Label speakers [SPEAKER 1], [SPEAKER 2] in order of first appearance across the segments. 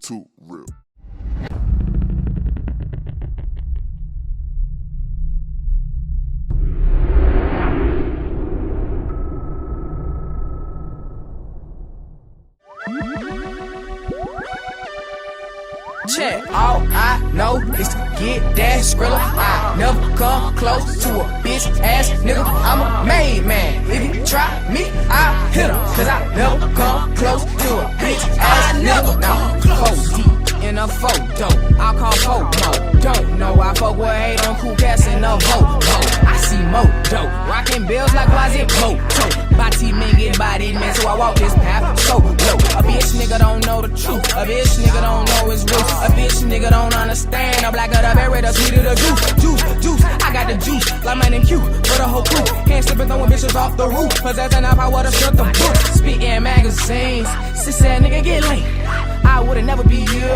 [SPEAKER 1] Too real.
[SPEAKER 2] Check, all I know is to get that skrilla. I never come close to a bitch ass nigga. I'm a made man. If you try me, I'll hit him. Cause I never come close to a bitch ass nigga. Now, 4 deep in a photo. I call Popo. Don't know I fuck with hate on cool cats in a vote. I see mo dope. Rockin' bills like Quasimodo. Body man get bodied, man, so I walk this path so low. A bitch nigga don't know the truth. A bitch nigga don't know his roots. A bitch nigga don't understand. The blacker the berry, the sweeter the juice. I got the juice, like my name Q for the whole crew. Can't slip and throwing bitches off the roof. Possessing our power to shut the book. Spitting magazines. Sis that nigga get lame. I would've never be you,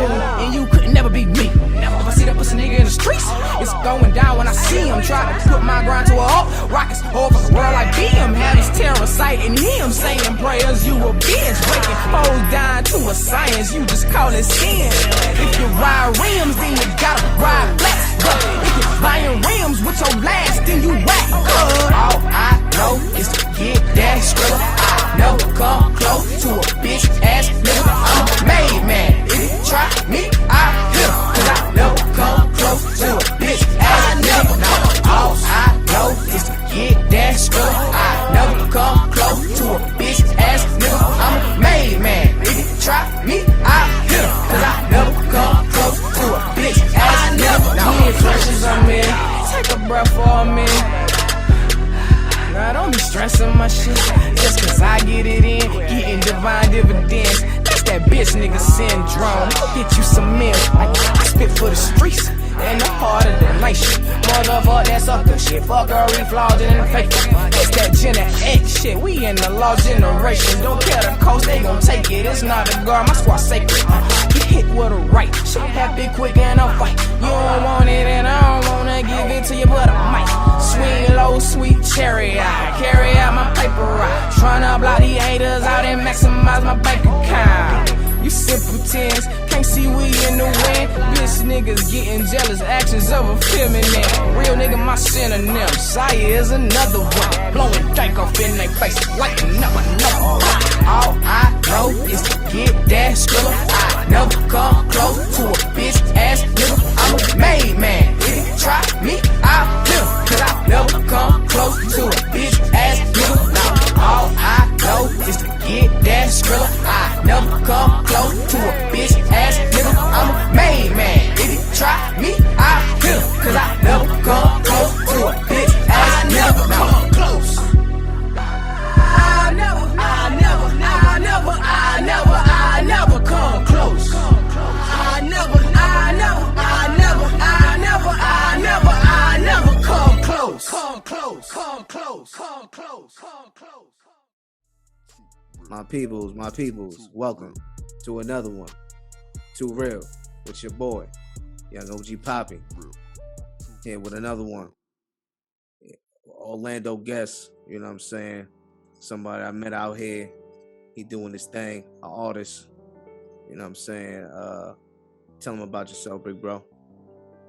[SPEAKER 2] and you couldn't never be me. If I see that pussy nigga in the streets, it's going down when I see him. Try to put my grind to a halt. Rockets all for the world like BM. Have his terror sight and him saying prayers. You a bitch breaking hoes down to a science. You just call it sin. If you ride rims, then you gotta ride flats. But if you buying rims with your last, then you whack. All I know is to get that skrilla. I never come close to a bitch ass nigga. I'm a made man. If you try me, I'll hit him. Cause I never come close to a bitch ass nigga. Now, all I know is to get that skrilla. I never come close to a bitch ass nigga. I'm a made man. If you try me, I'll hit him. Cause I never come close to a bitch ass nigga. Now, pressures on me. Take a breath for me. Nah, don't be stressing my shit. Just cause I get it in, getting divine dividends. That's that bitch nigga syndrome. Go get you some meals. I spit for the streets and the heart of the nation. Motherfuck that sucker shit. Fuckery, flaws, and fake. It's that Gen X shit. We in the lost generation. Don't care the cost, they gon' take it. It's not a guard, my squad sacred. Get hit with a right. Shit happy quick and a fight. You don't want it and I don't wanna give it to you, but I might. Swing low, sweet cherry out. Carry out my paper route. Tryna block these haters out and maximize my bank account. You simpletons, can't see we in the wind. Bitch niggas getting jealous, actions of a feminine. Real nigga, my synonym. Sire is another one. Blowing dank off in their face, lighting up another one. All I know is to get that skrilla. I never come close to a bitch ass nigga. I'm a made man. If you try me, I'll hit him. Cause I never come close to a bitch ass nigga. Now, all I know is to get that skrilla. I never come close to a bitch ass nigga. I'm a made man. If you try me, I'll hit him. Cause I never come close to a bitch ass nigga. Now, come close. I never come close. I never come close.
[SPEAKER 3] My peoples, welcome to another one. Too real with your boy, Young OG Poppy. Here with another one. Orlando guest, you know what I'm saying? Somebody I met out here. He doing this thing, an artist. You know what I'm saying? Tell him about yourself, big bro.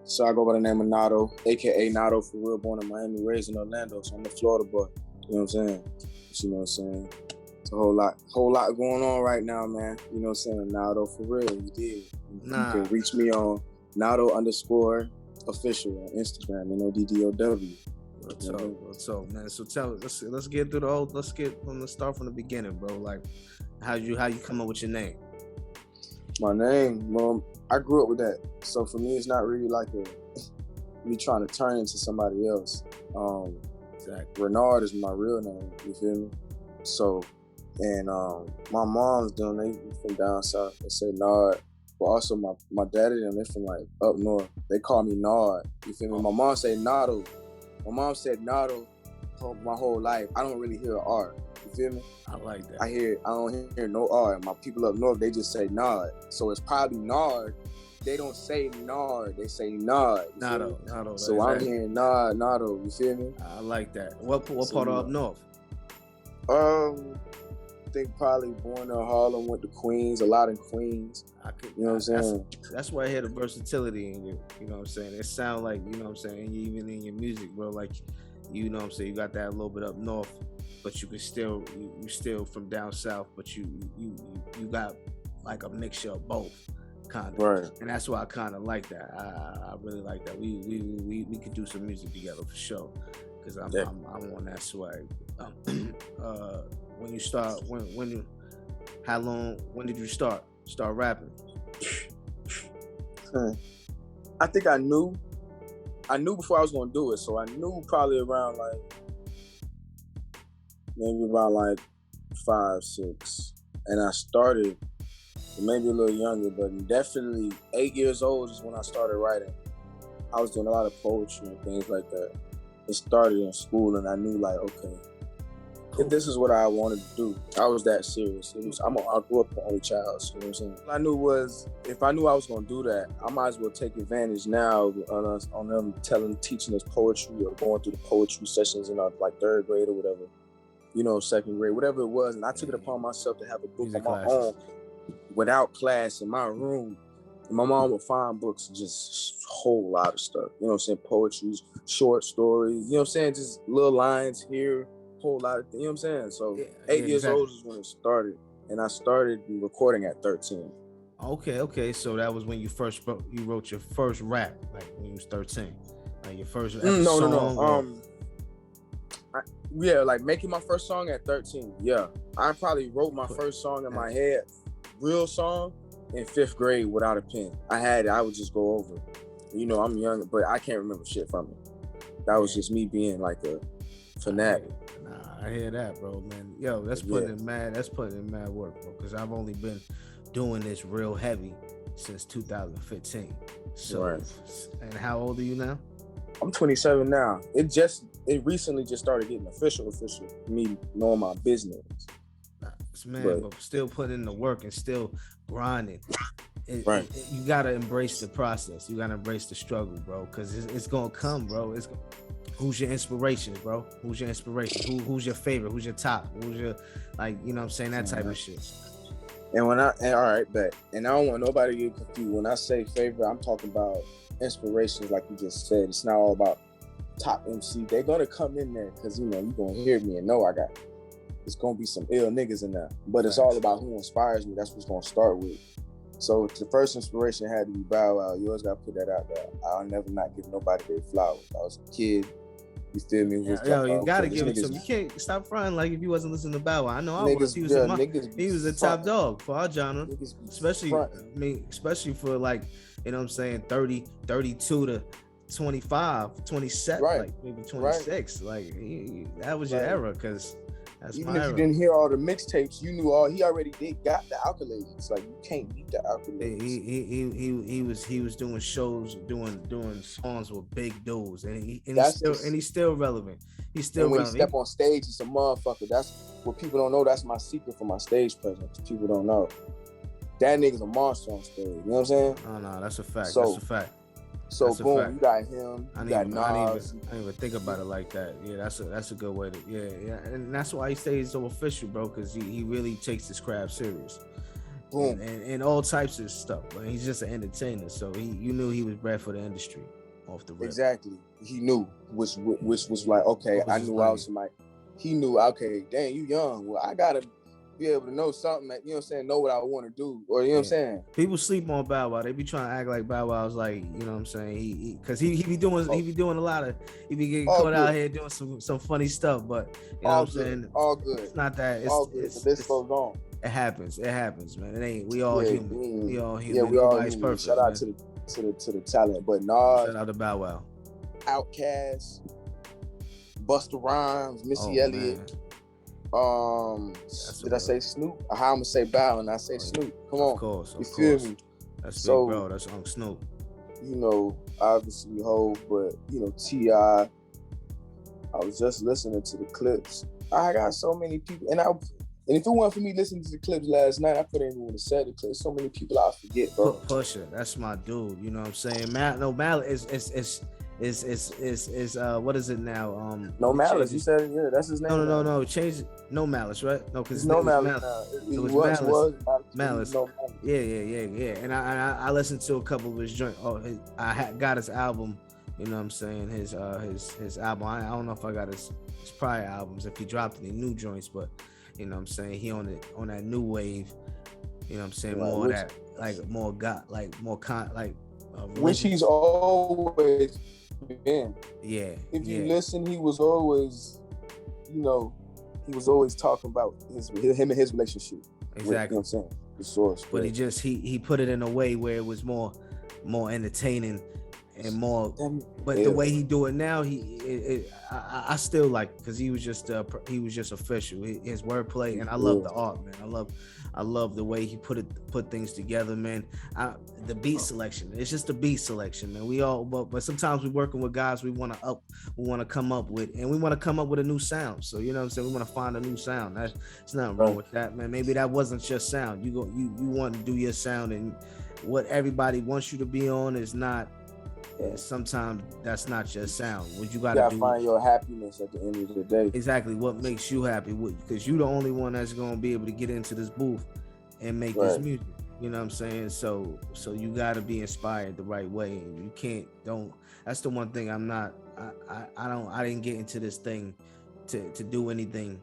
[SPEAKER 4] So I go by the name of Noddow, aka Noddow for real, born in Miami, raised in Orlando. So I'm a Florida boy. You know what I'm saying? You know what I'm saying? It's a whole lot going on right now, man. You know what I'm saying? Noddow for real, you did. You can reach me on Noddow_official on Instagram, NoddowTv.
[SPEAKER 3] What's up, man? So let's get through let's start from the beginning, bro. Like, how you come up with your name?
[SPEAKER 4] My name, well, I grew up with that. So for me, it's not really like me trying to turn into somebody else.
[SPEAKER 3] Exactly.
[SPEAKER 4] Renard is my real name, you feel me? So, and my mom's they from down south, they say Nod. But also my daddy and they're from like up north. They call me Nod, you feel me? My mom say Noddow. My mom said Noddow my whole life. I don't really hear an R. You feel me?
[SPEAKER 3] I like that.
[SPEAKER 4] I don't hear no R. My people up north, they just say Nod. So it's probably Nard. They don't say Nard. They say Nod.
[SPEAKER 3] Noddow.
[SPEAKER 4] So I'm hearing Noddow. You feel me?
[SPEAKER 3] I like that. What part of up north?
[SPEAKER 4] I think probably born in Harlem, went to Queens, a lot in Queens. You know what I'm saying?
[SPEAKER 3] That's why I hear the versatility in you. You know what I'm saying? It sounds like, you know what I'm saying, even in your music, bro, like, you know what I'm saying, you got that a little bit up north, but you can still, you still from down south, but you got like a mixture of both, kind of.
[SPEAKER 4] Right.
[SPEAKER 3] And that's why I kind of like that. I really like that. We could do some music together for sure, because I'm on that swag. When you start, when did you start rapping?
[SPEAKER 4] I think I knew before I was gonna do it, so I knew probably around like 5, 6, and I started maybe a little younger, but definitely 8 years old is when I started writing. I was doing a lot of poetry and things like that. It started in school, and I knew like, okay, if this is what I wanted to do, I was that serious. I grew up an only child, so you know what I'm saying? What I knew was, if I knew I was going to do that, I might as well take advantage now on them teaching us poetry or going through the poetry sessions in like 3rd grade or whatever, you know, 2nd grade, whatever it was. And I took it upon myself to have a book on my own without class in my room. And my mom would find books, just a whole lot of stuff, you know what I'm saying? Poetry, short stories, you know what I'm saying? Just little lines here. Whole lot of, you know what I'm saying? So 8 years old is when it started, and I started recording at 13.
[SPEAKER 3] Okay. So that was when you wrote your first rap, like when you was 13, like your first
[SPEAKER 4] song. No. Like making my first song at 13. Yeah, I probably wrote my first song in my head, real song, in 5th grade without a pen. I had it. I would just go over. You know, I'm young, but I can't remember shit from it. That was just me being like a fanatic.
[SPEAKER 3] I hear that, bro, man. Yo, that's putting in mad work, bro, because I've only been doing this real heavy since 2015. So, right. And how old are you now?
[SPEAKER 4] I'm 27 now. It recently just started getting official, me knowing my business.
[SPEAKER 3] But still putting in the work and still grinding. You gotta embrace the process. You gotta embrace the struggle, bro, because it's gonna come, bro. Who's your inspiration, bro? Who's your inspiration? Who's your favorite? Who's your top? Who's your, like, you know what I'm saying? That type of shit.
[SPEAKER 4] And all right, bet. And I don't want nobody to get confused. When I say favorite, I'm talking about inspirations, like you just said. It's not all about top MC. They're gonna come in there because, you know, you're gonna hear me and know it's gonna be some ill niggas in there. But it's all about who inspires me. That's what's gonna start with. So the first inspiration had to be Bow Wow. You always gotta put that out there. I'll never not give nobody their flowers. I was a kid. You feel me?
[SPEAKER 3] You gotta give it to him. You can't stop frying like if you wasn't listening to Bow Wow. I know I was. He was a top dog for our genre, especially for, like, you know what I'm saying, 30, 32 to 25, 27, like maybe 26. Like that was your era, because that's
[SPEAKER 4] even
[SPEAKER 3] my
[SPEAKER 4] if
[SPEAKER 3] era.
[SPEAKER 4] You didn't hear all the mixtapes, you knew he already got the accolades. Like, you can't beat the accolades.
[SPEAKER 3] He was doing shows, doing songs with big dudes, and he's still relevant. He's still relevant.
[SPEAKER 4] When he step on stage, he's a motherfucker. That's what people don't know. That's my secret for my stage presence. People don't know. That nigga's a monster on stage. You know what I'm saying?
[SPEAKER 3] Oh no, that's a fact. That's a fact.
[SPEAKER 4] So boom, you got him. You got Nas.
[SPEAKER 3] I didn't even think about it like that. Yeah, that's a good way to. Yeah, and that's why he stays so official, bro, because he really takes his craft serious. Boom, and all types of stuff. But he's just an entertainer, so you knew he was bred for the industry, off the rip.
[SPEAKER 4] Exactly, he knew, which was like, okay, I knew I was somebody. He knew, okay, dang, you young. Well, I gotta be able to know something that, you know what I'm saying, know what I want to do, or you know what I'm saying.
[SPEAKER 3] People sleep on Bow Wow. They be trying to act like Bow Wow's like, you know what I'm saying, because he be doing a lot of, he be getting caught out here doing some funny stuff, but you know what I'm saying,
[SPEAKER 4] all good.
[SPEAKER 3] It's not that.
[SPEAKER 4] All good. This goes on.
[SPEAKER 3] It happens, man. It ain't. We all human. We all human.
[SPEAKER 4] Yeah, we all human.
[SPEAKER 3] Perfect,
[SPEAKER 4] shout out to the talent, but Nas.
[SPEAKER 3] Shout out to Bow Wow.
[SPEAKER 4] Outkast, Busta Rhymes, Missy Elliott.
[SPEAKER 3] Man.
[SPEAKER 4] Did I say Snoop? How I'm gonna say Bow and I say Snoop? Come on,
[SPEAKER 3] of course.
[SPEAKER 4] You feel me?
[SPEAKER 3] That's so, big bro. That's Snoop.
[SPEAKER 4] You know, obviously Hov, but you know, T.I. I was just listening to the clips. I got so many people, and if it weren't for me listening to the clips last night, I couldn't even have said it, because so many people I forget, bro.
[SPEAKER 3] Pusha, that's my dude. You know what I'm saying? Malik is what is it now?
[SPEAKER 4] No Malice. You said that's his name.
[SPEAKER 3] No. Change No Malice, right? No, because
[SPEAKER 4] No Malice.
[SPEAKER 3] It was Malice.
[SPEAKER 4] No Malice.
[SPEAKER 3] Yeah. And I listened to a couple of his joints. Got his album. You know what I'm saying? His album. I don't know if I got his prior albums, if he dropped any new joints, but you know what I'm saying, he on that new wave. You know what I'm saying? More of that, like more got, like more which he's always been. Yeah. If you listen, he was always, he was always talking about him and his relationship. Exactly.
[SPEAKER 4] With, you know what I'm saying? The source.
[SPEAKER 3] But he put it in a way where it was more entertaining and more. The way he do it now, I still like, because he was just official. His wordplay, and I love the art, man. I love the way he put things together, man. The beat selection, it's just the beat selection, man. But sometimes we're working with guys we want to come up with, and we want to come up with a new sound. So you know what I'm saying, we want to find a new sound. There's nothing wrong with that, man. Maybe that wasn't your sound. You want to do your sound, and what everybody wants you to be on is not. Sometimes that's not your sound. What you gotta do,
[SPEAKER 4] find your happiness at the end of the day.
[SPEAKER 3] Exactly, what makes you happy, because you're the only one that's gonna be able to get into this booth and make this music. You know what I'm saying? So you gotta be inspired the right way, and you don't. That's the one thing I'm not. I didn't get into this thing to do anything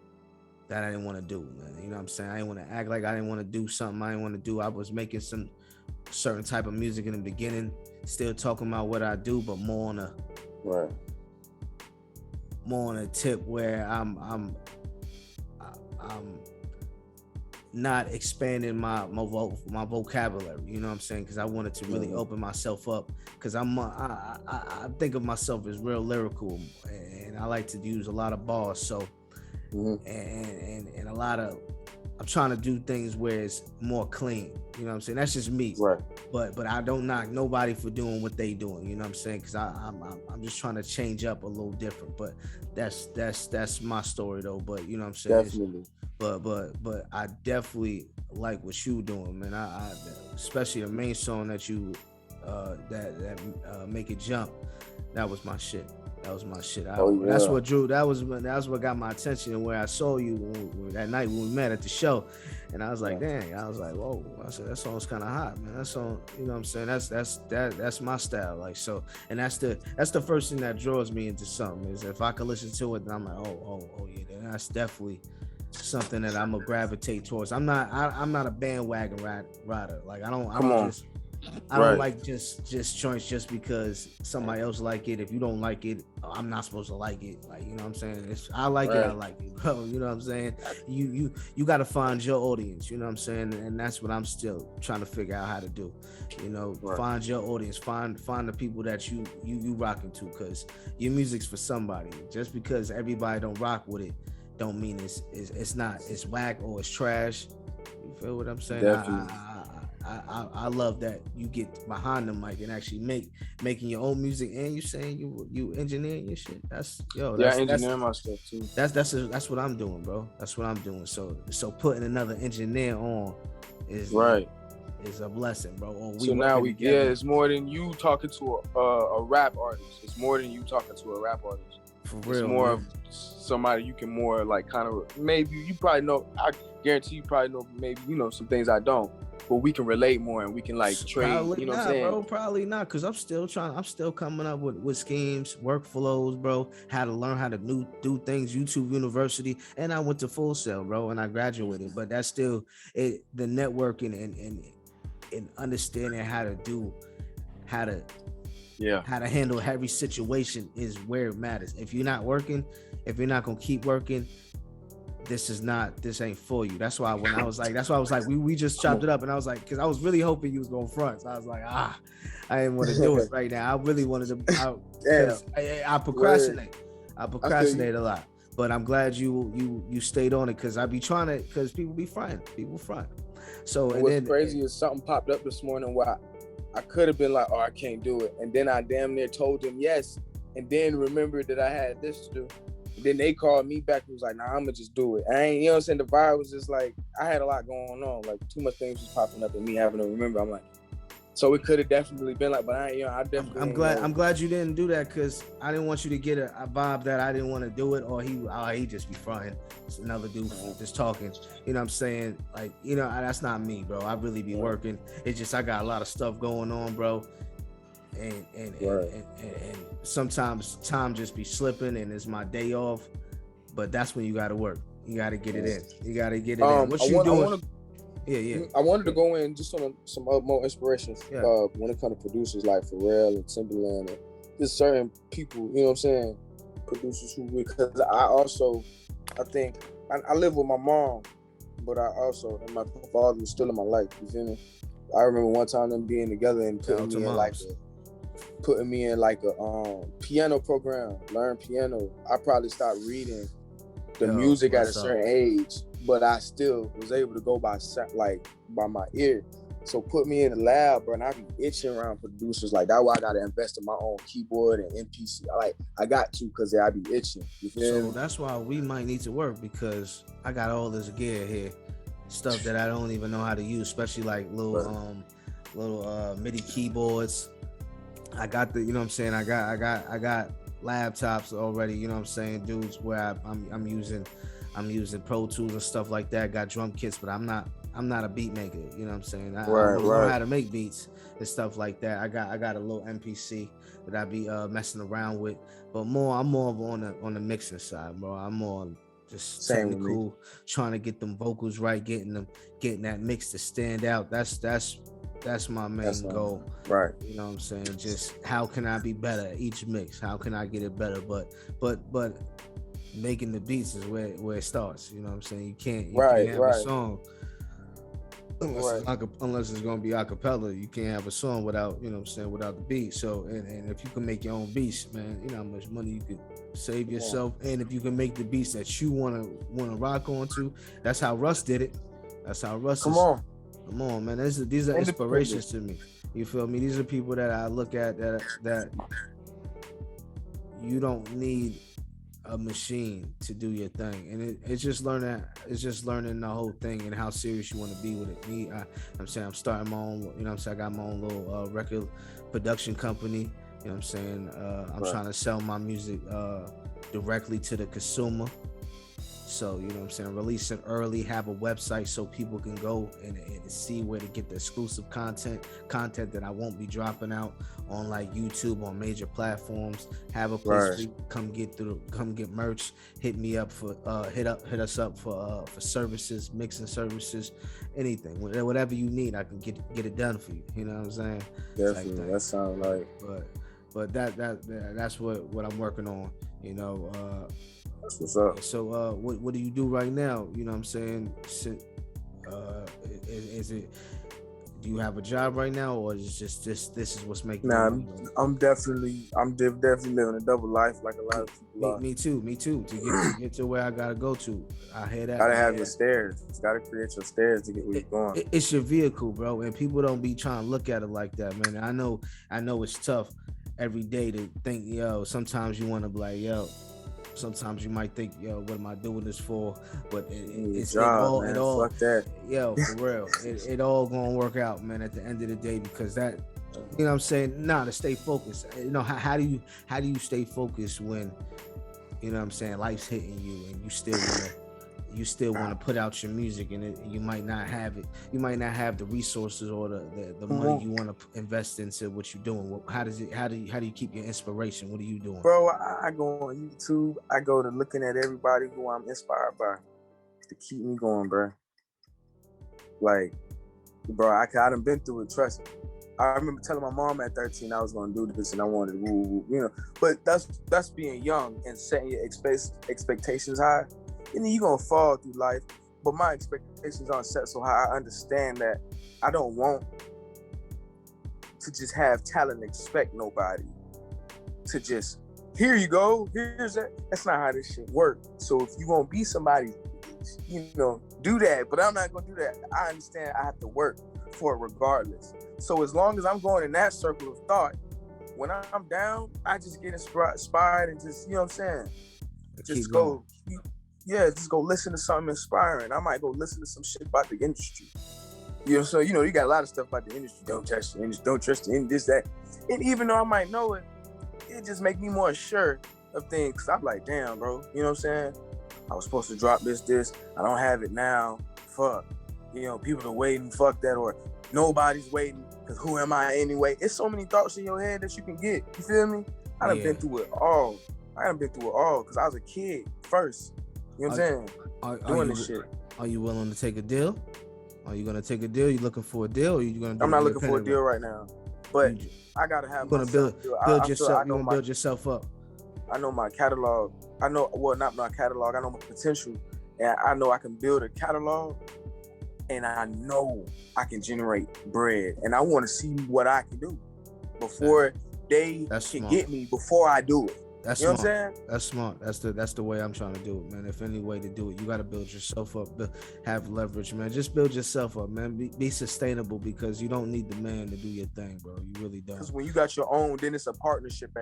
[SPEAKER 3] that I didn't want to do, man. You know what I'm saying? I didn't want to act like I didn't want to do something I didn't want to do. I was making some certain type of music in the beginning, still talking about what I do, but more on a tip where I'm not expanding my vocabulary. You know what I'm saying? Because I wanted to really open myself up, because I think of myself as real lyrical, and I like to use a lot of bars. So and a lot of, I'm trying to do things where it's more clean. You know what I'm saying? That's just me.
[SPEAKER 4] Right.
[SPEAKER 3] But I don't knock nobody for doing what they doing. You know what I'm saying? Because I'm just trying to change up a little different. But that's my story though. But you know what I'm saying?
[SPEAKER 4] Definitely.
[SPEAKER 3] But I definitely like what you doing, man. I especially the main song that you that Make It Jump. That was my shit. That's what drew. That was what got my attention, and where I saw you that night when we met at the show, and I was like, dang. I was like, whoa. I said, that song's kind of hot, man. That song, you know what I'm saying? That's my style. Like, so, and that's the first thing that draws me into something, is if I could listen to it, then I'm like, oh yeah, then that's definitely something that I'm gonna gravitate towards. I'm not a bandwagon rider. Like, I don't like just joints just because somebody else like it. If you don't like it, I'm not supposed to like it. Like, you know what I'm saying? I like it, bro. You know what I'm saying? You got to find your audience. You know what I'm saying? And that's what I'm still trying to figure out how to do. You know, find your audience. Find the people that you rocking to, because your music's for somebody. Just because everybody don't rock with it, don't mean it's whack or it's trash. You feel what I'm saying?
[SPEAKER 4] Definitely.
[SPEAKER 3] I love that you get behind the mic and actually making your own music, and you saying you engineering your shit. I engineering my stuff too. That's what I'm doing, bro. That's what I'm doing. So putting another engineer on is a blessing, bro.
[SPEAKER 4] It's more than you talking to a rap artist. It's more than you talking to a rap artist.
[SPEAKER 3] For real,
[SPEAKER 4] it's more of somebody you can more like kind of, maybe you probably know. I guarantee you probably know, maybe you know some things I don't. But we can relate more, and we can like trade.
[SPEAKER 3] Probably
[SPEAKER 4] you know
[SPEAKER 3] not,
[SPEAKER 4] what I'm saying?
[SPEAKER 3] Bro, probably not, because I'm still coming up with schemes, workflows, bro. How to learn how to do things. YouTube University, and I went to Full Sail, bro, and I graduated. But that's still the networking and understanding how to handle every situation is where it matters. If you're not working, if you're not gonna keep working, this ain't for you. That's why I was like, we just chopped it up, and I was like, because I was really hoping you was going front. So I was like, I didn't want to do it right now. I really wanted to. I procrastinate. I procrastinate a lot, but I'm glad you stayed on it, because I be trying to, because people be fronting. People front. So and
[SPEAKER 4] what's crazy is something popped up this morning where I could have been like, I can't do it, and then I damn near told them yes, and then remembered that I had this to do. Then they called me back and was like, nah, I'm gonna just do it. I ain't, you know what I'm saying? The vibe was just like, I had a lot going on. Like, too much things was popping up and me having to remember. I'm like, So it could have definitely been like, but I definitely.
[SPEAKER 3] I'm glad you didn't do that because I didn't want you to get a vibe that I didn't want to do it or he just be fronting. It's another dude just talking. You know what I'm saying? Like, you know, that's not me, bro. I really be working. It's just I got a lot of stuff going on, bro. And sometimes time just be slipping and it's my day off. But that's when you got to work. You got to get it in. You got to get it in. What you doing? I
[SPEAKER 4] wanted to go in just on some more inspirations when it comes to producers like Pharrell and Timberland and just certain people, you know what I'm saying, producers who, because I think I live with my mom, but and my father was still in my life, you feel me? I remember one time them being together and putting me in like a piano program, learn piano. I probably stopped reading the music at a certain age, but I still was able to go by my ear. So put me in the lab, bro, and I be itching around producers. Like, that's why I gotta invest in my own keyboard and MPC. I got to, because I be itching. You feel me?
[SPEAKER 3] That's why we might need to work, because I got all this gear here, stuff that I don't even know how to use, especially like little MIDI keyboards. I got the, you know what I'm saying? I got laptops already, you know what I'm saying, dudes, where I'm using Pro Tools and stuff like that. Got drum kits, but I'm not a beat maker, you know what I'm saying? I don't know how to make beats and stuff like that. I got a little MPC that I be messing around with, but I'm more on the mixing side, bro. I'm more just technical, trying to get them vocals right, getting that mix to stand out. That's my main goal.
[SPEAKER 4] Right.
[SPEAKER 3] You know what I'm saying? Just how can I be better at each mix? How can I get it better? But making the beats is where it starts. You know what I'm saying? You can't have a song unless it's gonna be a cappella. You can't have a song without, you know what I'm saying, without the beat. So and if you can make your own beats, man, you know how much money you could save yourself. And if you can make the beats that you wanna rock onto, that's how Russ did it. That's how Russ Come on, man. These are inspirations to me. You feel me? These are people that I look at that you don't need a machine to do your thing, and it's just learning the whole thing and how serious you want to be with it. I'm saying I'm starting my own, you know what I'm saying, I got my own little record production company, you know what I'm saying. I'm trying to sell my music directly to the consumer. So, you know what I'm saying, release it early, have a website so people can go and see where to get the exclusive content that I won't be dropping out on like YouTube, on major platforms. Have a place where you come get merch. Hit me up for hit us up for services, mixing services, anything, whatever you need, I can get it done for you. You know what I'm saying?
[SPEAKER 4] Definitely, that sounds like.
[SPEAKER 3] But that's what I'm working on. You know.
[SPEAKER 4] That's what's up.
[SPEAKER 3] So what do you do right now? You know what I'm saying? Is it, do you have a job right now, or is it just this is what's making you?
[SPEAKER 4] I'm definitely living a double life like a lot of people are.
[SPEAKER 3] Me too. To get to where I gotta go to. I hear that.
[SPEAKER 4] Gotta have your stairs. You gotta create your stairs to get where you're going.
[SPEAKER 3] It's your vehicle, bro, and people don't be trying to look at it like that, man. I know it's tough every day to think, sometimes you want to be like, sometimes you might think, what am I doing this for? But it's all,
[SPEAKER 4] fuck that.
[SPEAKER 3] For real. it all gonna work out, man, at the end of the day, because that, you know what I'm saying? To stay focused. How do you stay focused when, you know what I'm saying, life's hitting you and you still want to put out your music, and you might not have it. You might not have the resources or the money you want to invest into what you're doing. How do you keep your inspiration? What are you doing?
[SPEAKER 4] Bro, I go on YouTube. I go to looking at everybody who I'm inspired by to keep me going, bro. Like, bro, I done been through it, trust me. I remember telling my mom at 13 I was going to do this and I wanted to, But that's being young and setting your expectations high. And then you're going to fall through life. But my expectations aren't set so high. I understand that I don't want to just have talent and expect nobody to just, here you go, here's that. That's not how this shit works. So if you want to be somebody, do that. But I'm not going to do that. I understand I have to work for it regardless. So as long as I'm going in that circle of thought, when I'm down, I just get inspired and just, you know what I'm saying? Just go. Just go listen to something inspiring. I might go listen to some shit about the industry. You know, so you got a lot of stuff about the industry. Don't touch the industry. Don't trust the industry. This, that. And even though I might know it, it just make me more sure of things. Cause I'm like, damn, bro. You know what I'm saying? I was supposed to drop this. I don't have it now. Fuck. People are waiting. Fuck that. Or nobody's waiting. Cause who am I anyway? It's so many thoughts in your head that you can get. You feel me? I done been through it all. Cause I was a kid first. You know what I'm saying? Doing this shit.
[SPEAKER 3] Are you willing to take a deal? Are you gonna take a deal? You looking for a deal? Or you gonna?
[SPEAKER 4] I'm not looking for a deal right now, but I gotta have.
[SPEAKER 3] You're gonna build yourself. You're gonna build yourself up.
[SPEAKER 4] I know my catalog. Not my catalog. I know my potential, and I know I can build a catalog, and I know I can generate bread, and I want to see what I can do before they can get me. Before I do it.
[SPEAKER 3] That's
[SPEAKER 4] you know
[SPEAKER 3] smart.
[SPEAKER 4] What I'm saying?
[SPEAKER 3] That's smart. That's the way I'm trying to do it, man. If any way to do it, you got to build yourself up, have leverage, man. Just build yourself up, man. Be sustainable, because you don't need the man to do your thing, bro. You really don't.
[SPEAKER 4] Because when you got your own, then it's a partnership.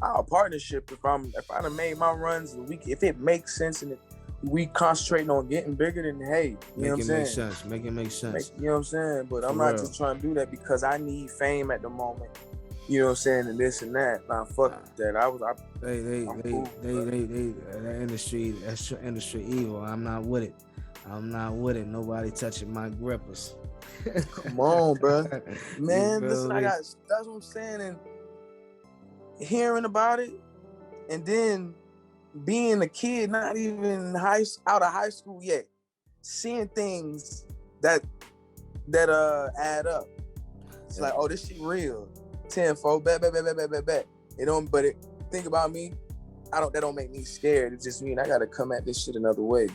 [SPEAKER 4] Our partnership. If I done made my runs, if it makes sense and we concentrating on getting bigger, then hey, you know what I'm saying?
[SPEAKER 3] Make it make sense.
[SPEAKER 4] You know what I'm saying? But I'm not just trying to do that because I need fame at the moment. You know what I'm saying, and this and that. Nah, fuck that. That
[SPEAKER 3] industry evil. I'm not with it. Nobody touching my grippers.
[SPEAKER 4] Come on, bro. Man, listen, that's what I'm saying, and hearing about it, and then being a kid, not even out of high school yet, seeing things that add up. It's like, oh, this shit real. Tenfold, bet. Think about me. That don't make me scared. It just mean I gotta come at this shit another way,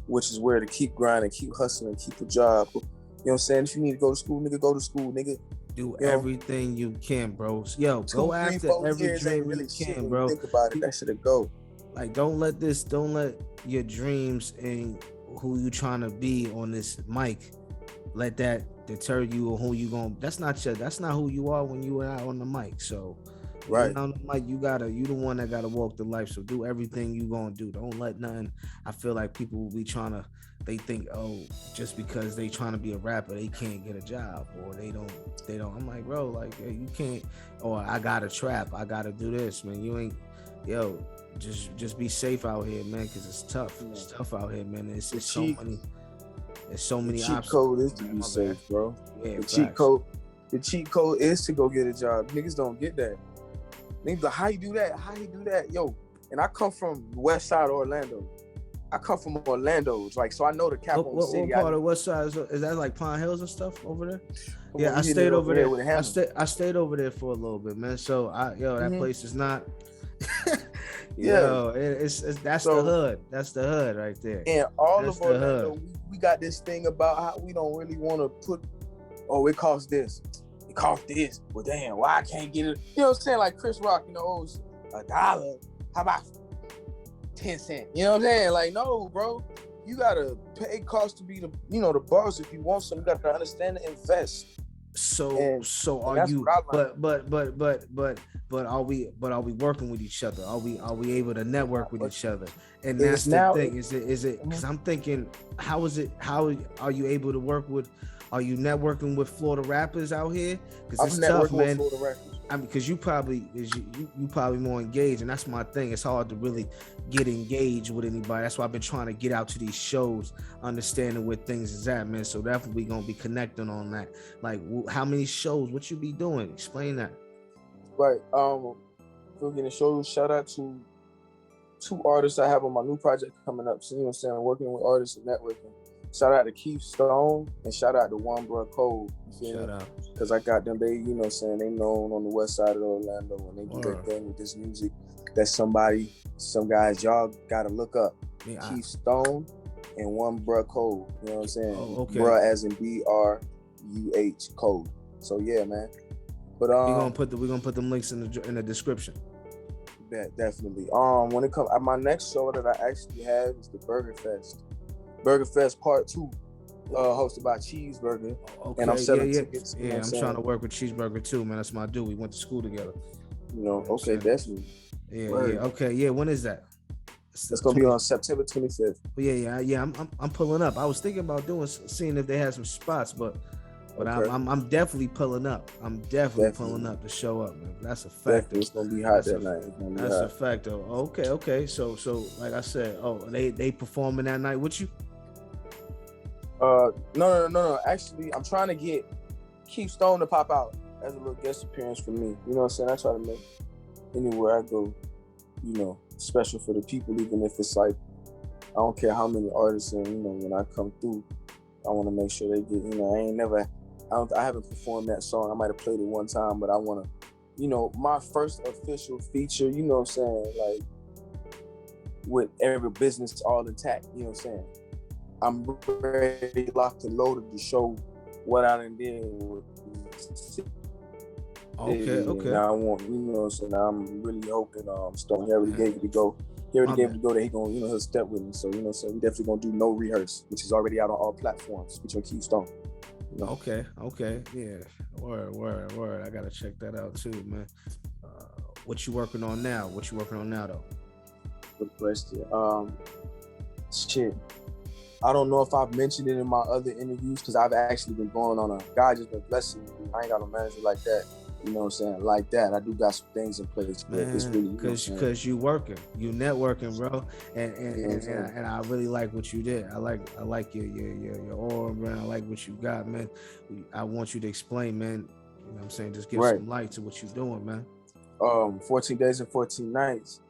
[SPEAKER 4] which is where to keep grinding, keep hustling, keep a job. You know what I'm saying? If you need to go to school, nigga, go to school, nigga.
[SPEAKER 3] Do everything you can, bro. Yo, go after every dream you can, bro.
[SPEAKER 4] Think about it. That should go.
[SPEAKER 3] Like, don't let your dreams and who you trying to be on this mic, let that deter you or who you going. That's not who you are when you are out on the mic. So right on the mic, you the one that gotta walk the life. So do everything you gonna do. Don't let nothing. I feel like people will be they think, oh, just because they trying to be a rapper, they can't get a job, or they don't. I'm like, bro, like, you can't, or I gotta trap, I gotta do this, man. You ain't, just be safe out here, man, because it's tough. It's tough out here, man. It's so many. There's so many options. The cheat code
[SPEAKER 4] is to be safe, bro. Yeah, the cheat code is to go get a job. Niggas don't get that. Niggas like, how you do that? How you do that? Yo, and I come from west side of Orlando. I come from Orlando, like, so I know the capital city.
[SPEAKER 3] What part of west side is that? Like Pine Hills and stuff over there? Yeah, I stayed over there. I stayed over there for a little bit, man. So that place is not. That's the hood. That's the hood right there.
[SPEAKER 4] And all of Orlando, we got this thing about how we don't really want to put. Oh, it costs this. It costs this. Well, damn, why I can't get it? You know what I'm saying? Like Chris Rock, owes $1. How about 10 cents? You know what I'm saying? Like, no, bro. You gotta pay cost to be the boss. If you want something, you gotta understand and invest.
[SPEAKER 3] So are you? But are we working with each other? Are we able to network with each other? And that's the thing. Is it? Because I'm thinking, how are you able to work with? Are you networking with Florida rappers out here? Because it's tough, man. I mean, because you probably more engaged, and that's my thing. It's hard to really get engaged with anybody. That's why I've been trying to get out to these shows, understanding where things is at, man. So definitely gonna be connecting on that. Like, how many shows? What you be doing? Explain that.
[SPEAKER 4] Right. For getting shows. Shout out to 2 artists I have on my new project coming up. So, you know what I'm saying? Working with artists and networking. Shout out to Keith Stone and shout out to One Bruh Cole. Shout out. Because I got them, they, you know what I'm saying, they known on the west side of Orlando and they do their thing with this music. That's some guys y'all gotta look up. Yeah, Keith Stone and One Bruh Cole. You know what I'm saying? Oh, okay. Bruh as in BRUH Cole. So yeah, man. But
[SPEAKER 3] we're gonna put them links in the description.
[SPEAKER 4] Yeah, definitely. When it comes, my next show that I actually have is the Burger Fest Part 2, hosted by Cheeseburger. Okay, and I'm selling tickets.
[SPEAKER 3] Yeah, I'm trying to work with Cheeseburger too, man. That's my dude. We went to school together.
[SPEAKER 4] Okay, definitely.
[SPEAKER 3] Yeah, okay, yeah. When is that?
[SPEAKER 4] It's gonna be on September 25th.
[SPEAKER 3] Yeah. I'm pulling up. I was thinking about seeing if they had some spots, but okay. I'm definitely pulling up. I'm definitely pulling up to show up, man. That's a fact.
[SPEAKER 4] It's gonna be hot that night.
[SPEAKER 3] That's a fact, though. Okay. So like I said, they performing that night with you?
[SPEAKER 4] No. Actually, I'm trying to get Keith Stone to pop out as a little guest appearance for me. You know what I'm saying? I try to make anywhere I go, special for the people, even if it's like, I don't care how many artists, and when I come through, I want to make sure they get, I haven't performed that song. I might have played it one time, but I want to, my first official feature, you know what I'm saying, like, with every business all intact, you know what I'm saying? I'm ready, locked and loaded to show what I done did with
[SPEAKER 3] Okay.
[SPEAKER 4] I want, so now I'm really hoping Stone, he already gave it to go. He already gave it to go that he gonna, he'll step with me. So, so we definitely gonna do No Rehearse, which is already out on all platforms, featuring Keith Stone.
[SPEAKER 3] Okay. Yeah. Word. I gotta check that out too, man. What you working on now? Though?
[SPEAKER 4] Good question. Shit. I don't know if I've mentioned it in my other interviews, because I've actually been going on God just been blessing me. I ain't got no manager like that. You know what I'm saying? Like that. I do got some things in place. Man, it's really,
[SPEAKER 3] because you working, you networking, bro. And I really like what you did. I like your aura, man. I like what you got, man. I want you to explain, man. You know what I'm saying? Just give some light to what you're doing, man.
[SPEAKER 4] 14 Days and 14 Nights.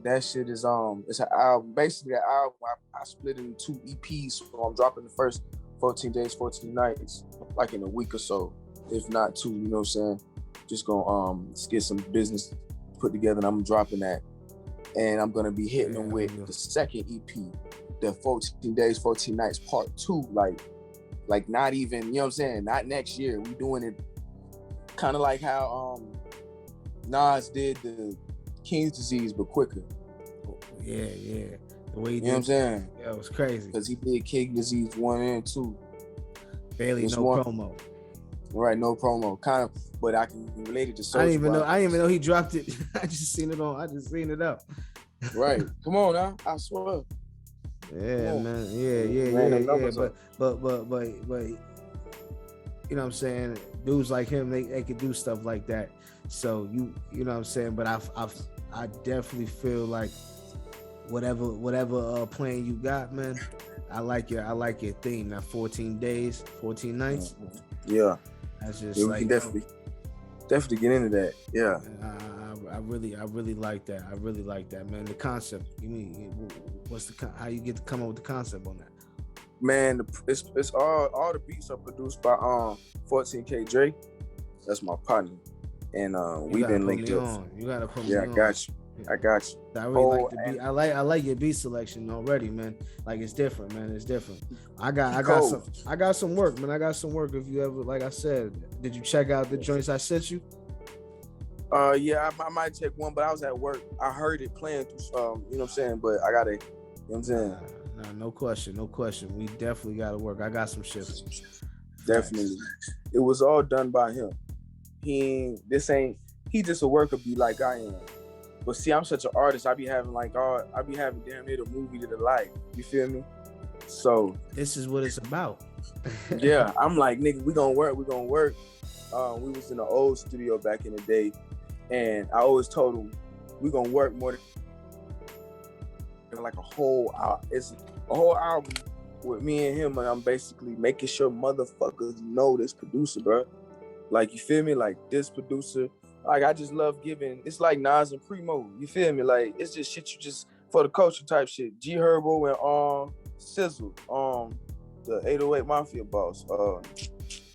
[SPEAKER 4] That shit is it's an album. Basically, an album I split it into 2 EPs. So I'm dropping the first 14 Days, 14 Nights like in a week or so, if not 2. You know what I'm saying? Just gonna get some business put together, and I'm dropping that. And I'm gonna be hitting them with the second EP, the 14 Days, 14 Nights Part 2. Like not even, you know what I'm saying? Not next year. We doing it kind of like how Nas did the King's Disease, but quicker.
[SPEAKER 3] Yeah. The way he did,
[SPEAKER 4] you know what I'm saying?
[SPEAKER 3] Yeah, it was crazy.
[SPEAKER 4] Because he did King's Disease 1 and 2.
[SPEAKER 3] Barely no promo.
[SPEAKER 4] Right, no promo. Kind of, but I can relate it to Soulja.
[SPEAKER 3] I didn't even know he dropped it. I just seen it up.
[SPEAKER 4] Right. Come on now. I swear.
[SPEAKER 3] Yeah, man. Yeah. But you know what I'm saying? Dudes like him, they could do stuff like that. So you know what I'm saying? But I definitely feel like whatever plan you got, man. I like your theme. That 14 days, 14 nights.
[SPEAKER 4] Yeah.
[SPEAKER 3] That's just
[SPEAKER 4] we can definitely get into that. Yeah.
[SPEAKER 3] I really like that. I really like that, man. The concept. You mean how you get to come up with the concept on that?
[SPEAKER 4] Man, it's all the beats are produced by 14K Drake. That's my partner. And we've been linked up.
[SPEAKER 3] You gotta put me on.
[SPEAKER 4] I got you.
[SPEAKER 3] I really like the beat. I like your beat selection already, man. Like it's different, man. It's different. I got some work, man. I got some work. If you ever, like I said, did you check out the joints I sent you?
[SPEAKER 4] Yeah, I might take one, but I was at work. I heard it playing through, you know what I'm saying? But I gotta, you know what I'm saying?
[SPEAKER 3] No question. We definitely gotta work. I got some shit.
[SPEAKER 4] Definitely. It was all done by him. He just a worker bee like I am. But see, I'm such an artist. I be having damn near the movie to the life. You feel me? So
[SPEAKER 3] this is what it's about.
[SPEAKER 4] Yeah, I'm like, nigga, we gonna work. We was in the old studio back in the day, and I always told him we gonna work more than like a whole album. It's a whole album with me and him, and I'm basically making sure motherfuckers know this producer, bro. Like, you feel me? Like, this producer, like, I just love giving. It's like Nas and Primo. You feel me? Like, it's just shit you just for the culture type shit. G Herbo and Sizzle, the 808 Mafia boss,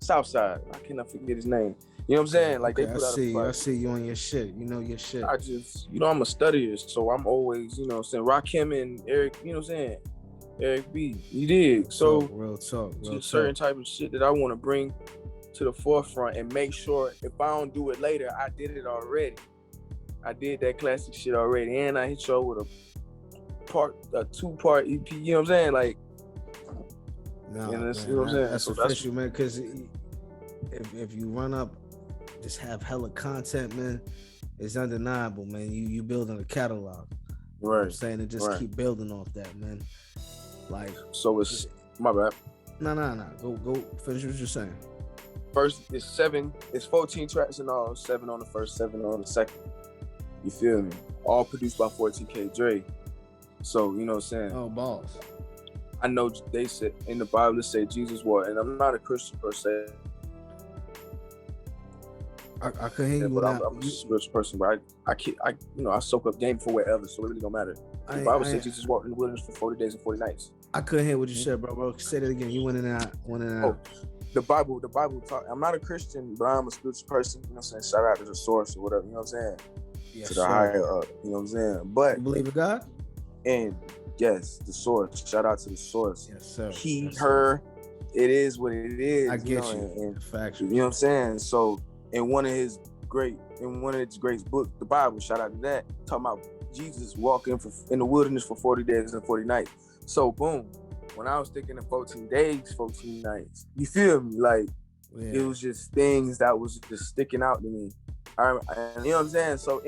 [SPEAKER 4] Southside. I cannot forget his name. You know what I'm saying? Like,
[SPEAKER 3] okay,
[SPEAKER 4] they put out a fight.
[SPEAKER 3] I see you on your shit. You know your shit.
[SPEAKER 4] I just, I'm a studier, so I'm always, you know what I'm saying, Rakim and Eric, you know what I'm saying? Eric B. You did. So
[SPEAKER 3] real talk.
[SPEAKER 4] Certain type of shit that I want to bring to the forefront and make sure if I don't do it later, I did it already. I did that classic shit already, and I hit y'all with a 2-part EP. You know what I'm saying? Like,
[SPEAKER 3] no,
[SPEAKER 4] you know
[SPEAKER 3] what I'm saying? That's official, man. Because if you run up, just have hella content, man. It's undeniable, man. You building a catalog. You know what I'm saying? And just keep building off that, man. Like,
[SPEAKER 4] so it's my bad.
[SPEAKER 3] No. Go finish what you're saying.
[SPEAKER 4] First, it's 14 tracks in all, 7 on the first, 7 on the second. You feel me? All produced by 14K Dre. So, you know what I'm saying?
[SPEAKER 3] Oh, balls.
[SPEAKER 4] I know they said in the Bible, it say Jesus was, and I'm not a Christian per se.
[SPEAKER 3] I couldn't hear you.
[SPEAKER 4] But I'm a spiritual person, but I soak up game for wherever, so it really don't matter. The Bible says Jesus walked in the wilderness for 40 days and 40 nights.
[SPEAKER 3] I couldn't hear what you said, bro. Say that again. You went in and out.
[SPEAKER 4] The Bible talk. I'm not a Christian, but I'm a spiritual person. You know what I'm saying? Shout out to the source or whatever. You know what I'm saying?
[SPEAKER 3] Yes,
[SPEAKER 4] to the higher up. You know what I'm saying? But
[SPEAKER 3] you believe in God?
[SPEAKER 4] And yes, the source. Shout out to the source.
[SPEAKER 3] Yes, sir.
[SPEAKER 4] Her. It is what it is.
[SPEAKER 3] I get you.
[SPEAKER 4] And
[SPEAKER 3] factual.
[SPEAKER 4] You know what I'm saying? So in one of his great books, the Bible. Shout out to that. Talking about Jesus walking in the wilderness for 40 days and 40 nights. So boom. When I was thinking of 14 days, 14 nights, you feel me? Like, it was just things that was just sticking out to me. And you know what I'm saying? So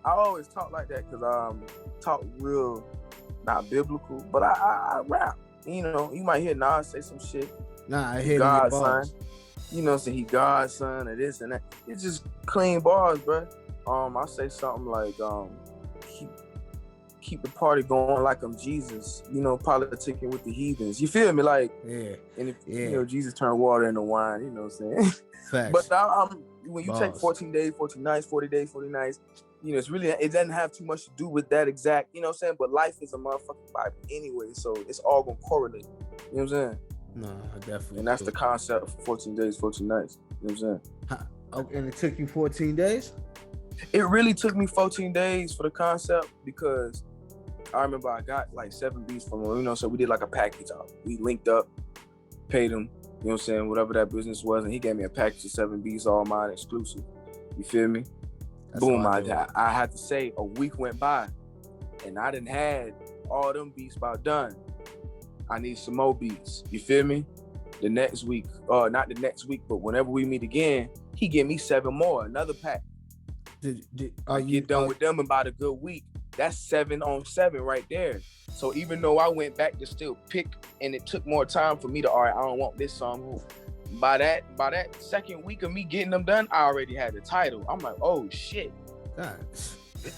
[SPEAKER 4] I always talk like that because I talk real, not biblical, but I rap. You know, you might hear Nas say some shit.
[SPEAKER 3] Nah, I hear
[SPEAKER 4] God's son. You know what I'm saying? He God's son or this and that. It's just clean bars, bro. I say something like, keep the party going like I'm Jesus, you know, politicking with the heathens. You feel me? Like,
[SPEAKER 3] yeah.
[SPEAKER 4] And if, you know, Jesus turned water into wine, you know what I'm saying?
[SPEAKER 3] Facts.
[SPEAKER 4] But when you take 14 days, 14 nights, 40 days, 40 nights, you know, it doesn't have too much to do with that exact, you know what I'm saying? But life is a motherfucking Bible anyway, so it's all gonna correlate. You know what I'm saying?
[SPEAKER 3] No, I definitely.
[SPEAKER 4] And that's the concept of 14 days, 14 nights. You know what I'm saying?
[SPEAKER 3] Okay, and it took you 14 days?
[SPEAKER 4] It really took me 14 days for the concept because I remember I got like 7 beats from him, you know, so we did like a package out. We linked up, paid him, you know what I'm saying, whatever that business was, and he gave me a package of 7 beats, all mine exclusive. You feel me? That's boom, I had to say a week went by and I done had all them beats about done. I need some more beats. You feel me? The next week, not the next week, but whenever we meet again, he give me 7 more, another pack. I get done with them in about a good week. That's 7 on 7 right there. So even though I went back to still pick, and it took more time for me to, all right, I don't want this song. By that second week of me getting them done, I already had the title. I'm like, oh shit.
[SPEAKER 3] God.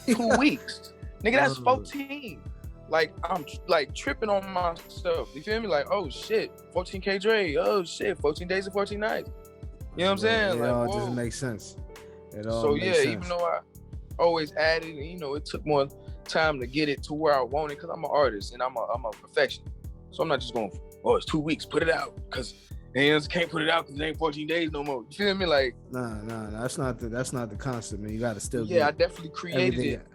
[SPEAKER 4] 2 weeks. Nigga, that's 14. Like, I'm like tripping on myself. You feel me? Like, oh shit, 14K Dre. Oh shit, 14 days and 14 nights. You know what I'm saying?
[SPEAKER 3] It
[SPEAKER 4] like,
[SPEAKER 3] all just makes sense.
[SPEAKER 4] Even though I always added, you know, it took more time to get it to where I want it because I'm an artist and I'm a perfectionist. So I'm not just going, oh, it's 2 weeks, put it out. Because they can't put it out because it ain't 14 days no more. You feel me? Like,
[SPEAKER 3] nah, that's not the concept, man. You got to still
[SPEAKER 4] I definitely created it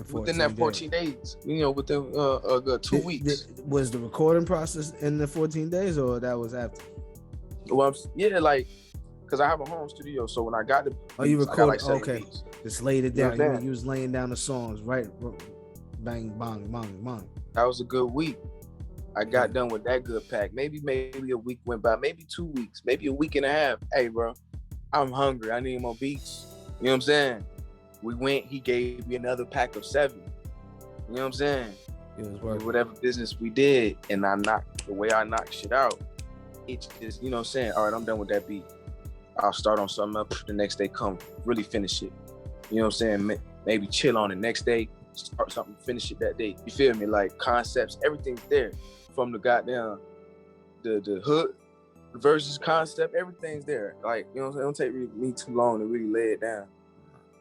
[SPEAKER 4] within that 14 days. You know, within 2 weeks.
[SPEAKER 3] Was the recording process in the 14 days or that was after?
[SPEAKER 4] Well, like, because I have a home studio, so when I got the beats,
[SPEAKER 3] you recorded?
[SPEAKER 4] Like
[SPEAKER 3] okay,
[SPEAKER 4] beats.
[SPEAKER 3] Just laid it down. You was laying down the songs, right? Bang, bang, bang, bang.
[SPEAKER 4] That was a good week. I got done with that good pack. Maybe a week went by. Maybe 2 weeks. Maybe a week and a half. Hey, bro, I'm hungry. I need more beats. You know what I'm saying? We went. He gave me another pack of 7. You know what I'm saying?
[SPEAKER 3] It was working.
[SPEAKER 4] Whatever business we did, and the way I knocked shit out, it's just, you know what I'm saying? All right, I'm done with that beat. I'll start on something up the next day, come really finish it. You know what I'm saying? Maybe chill on the next day, start something, finish it that day. You feel me? Like concepts, everything's there. From the goddamn, the hood versus concept, everything's there. Like, you know what I'm saying? It don't take me too long to really lay it down.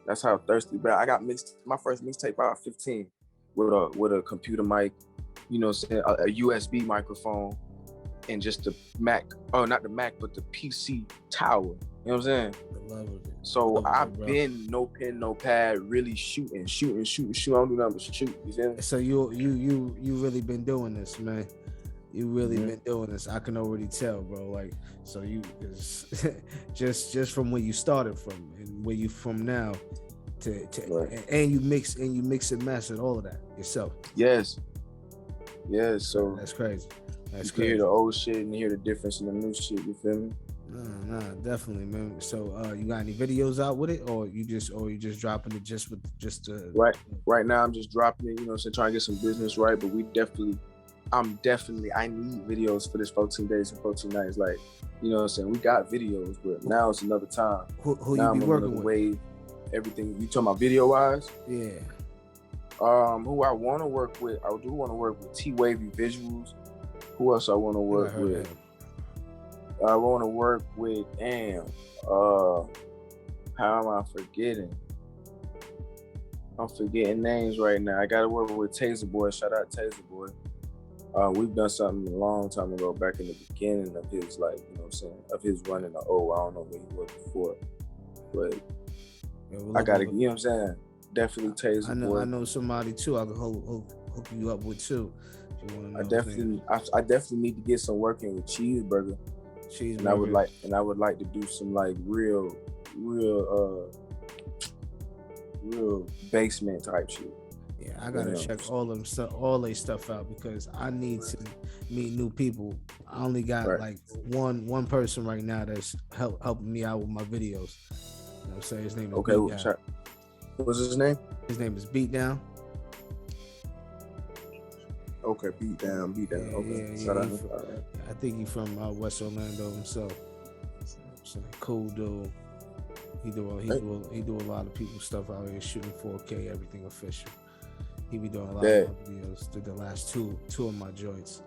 [SPEAKER 4] That's how thirsty, but I got my first mixtape out 15 with a computer mic, you know what I'm saying? A USB microphone. And just the Mac, not the Mac, but the PC tower. You know what I'm saying?
[SPEAKER 3] I love it.
[SPEAKER 4] So I've been no pen, no pad, really shooting. I don't do nothing but shoot. You see?
[SPEAKER 3] So you really been doing this, man. You really been doing this. I can already tell, bro. Like, so you just from where you started from and where you from now to right. and you mix and master all of that yourself.
[SPEAKER 4] Yes. So
[SPEAKER 3] that's crazy.
[SPEAKER 4] You hear the old shit and you hear the difference in the new shit, you feel me?
[SPEAKER 3] Nah, definitely, man. So, you got any videos out with it, or you just dropping it just with just
[SPEAKER 4] right now? I'm just dropping it. You know, what I'm saying, trying to get some business right. But I need videos for this 14 days and 14 nights. Like, you know what I'm saying? We got videos, but now it's another time.
[SPEAKER 3] Who
[SPEAKER 4] now
[SPEAKER 3] you be working with?
[SPEAKER 4] Wave, everything. You talking about video wise?
[SPEAKER 3] Yeah.
[SPEAKER 4] Who I want to work with? I do want to work with T-Wavy Visuals. Who else I want to work with? I want to work with how am I forgetting? I'm forgetting names right now. I gotta work with Taser Boy. Shout out Taser Boy. We've done something a long time ago, back in the beginning of his, like, you know what I'm saying, of his running the O. I don't know where he was before, but I gotta, you know what I'm saying, definitely Taser Boy.
[SPEAKER 3] I know somebody too. I can hook you up with too. If you wanna know
[SPEAKER 4] I definitely need to get some work in with Cheeseburger. And I would like to do some like real basement type shit.
[SPEAKER 3] Yeah, I gotta check all their stuff out because I need to meet new people. I only got like one person right now that's helping me out with my videos. You know what I'm saying? His name is Beatdown.
[SPEAKER 4] What's his name?
[SPEAKER 3] His name is Beatdown.
[SPEAKER 4] Okay, Beatdown. Okay.
[SPEAKER 3] Yeah, I think he's from West Orlando himself. So, cool dude. He do a lot of people stuff out here, shooting 4K, everything official. He be doing a lot of my videos. Did the last two of my joints.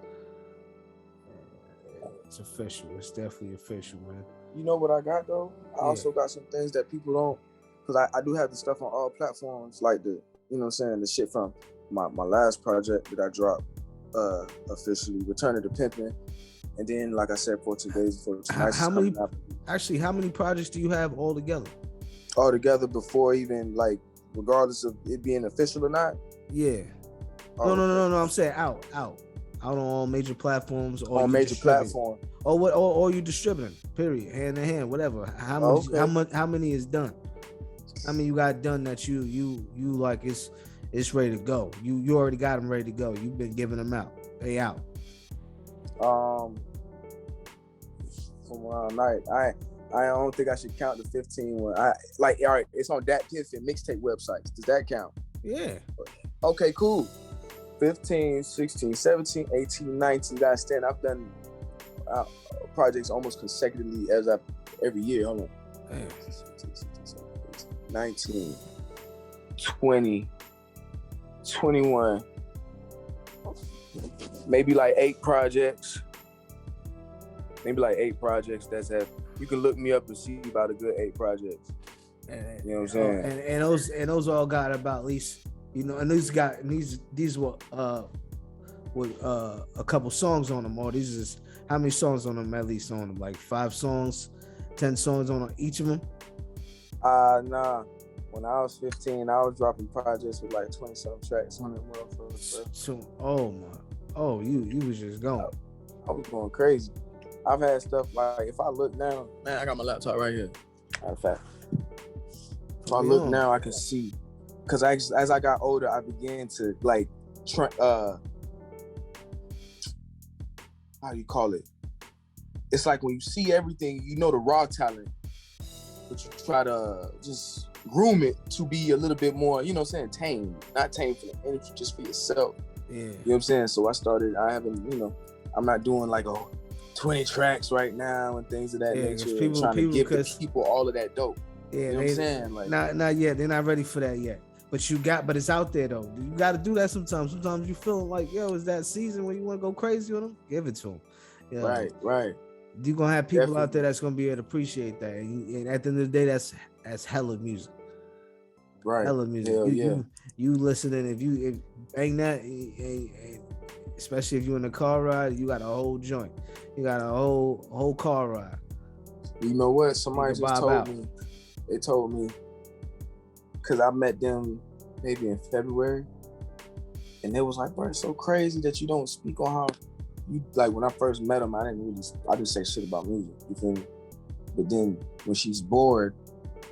[SPEAKER 3] It's official. It's definitely official, man.
[SPEAKER 4] You know what I got though? I also got some things that people don't, because I do have the stuff on all platforms, like the, you know what I'm saying, the shit from my last project that I dropped officially, Return to Pimpin', and then, like I said, 14 days before tonight.
[SPEAKER 3] How many projects do you have all together?
[SPEAKER 4] All together before even, like, regardless of it being official or not?
[SPEAKER 3] Yeah. No. I'm saying out on all major platforms. Or
[SPEAKER 4] on major platforms.
[SPEAKER 3] Or you distributing? Period. Hand in hand, whatever. How many is done? I mean, you got done that you like it's ready to go. You already got them ready to go. You've been giving them out. They out.
[SPEAKER 4] From around night, I don't think I should count the 15 when I like. All right, it's on that Piffin mixtape websites. Does that count?
[SPEAKER 3] Yeah.
[SPEAKER 4] Okay, cool. 15, 16, 17, 18, 19. Guys, stand. I've done projects almost consecutively every year. Hold on. 19, 20, 21, maybe like 8 projects. That's have. You can look me up and see about a good 8 projects. You know what I'm saying?
[SPEAKER 3] And those all got about at least, you know, and these were with a couple songs on them. Or these is how many songs on them at least on them? Like 5 songs, 10 songs on each of them?
[SPEAKER 4] Nah. When I was 15, I was dropping projects with like 20-some tracks on them motherfuckers.
[SPEAKER 3] So, you was just going.
[SPEAKER 4] I was going crazy. I've had stuff like, if I look now, man, I got my laptop right here. Matter of fact, if I look now, I can see. Because as I got older, I began to like, how do you call it? It's like when you see everything, you know the raw talent, but you try to just groom it to be a little bit more, you know what I'm saying, tame. Not tame for the energy, just for yourself.
[SPEAKER 3] Yeah.
[SPEAKER 4] You know what I'm saying? So I'm not doing like 20 tracks right now and things of that nature. Trying to give the people all of that dope.
[SPEAKER 3] Yeah,
[SPEAKER 4] you know what I'm saying? Like,
[SPEAKER 3] not yet. They're not ready for that yet. But it's out there though. You got to do that sometimes. Sometimes you feel like, yo, it's that season when you want to go crazy with them. Give it to them. You know?
[SPEAKER 4] Right.
[SPEAKER 3] You're gonna have people out there that's gonna be able to appreciate that. And at the end of the day, that's hella music.
[SPEAKER 4] Right.
[SPEAKER 3] Hella music. You listening, if ain't that, especially if you're in a car ride, you got a whole joint. You got a whole car ride.
[SPEAKER 4] You know what? Somebody just told me. They told me, because I met them maybe in February, and they was like, bro, it's so crazy that you don't speak on how you, like, when I first met them, I didn't say shit about music, you feel me? But then when she's bored,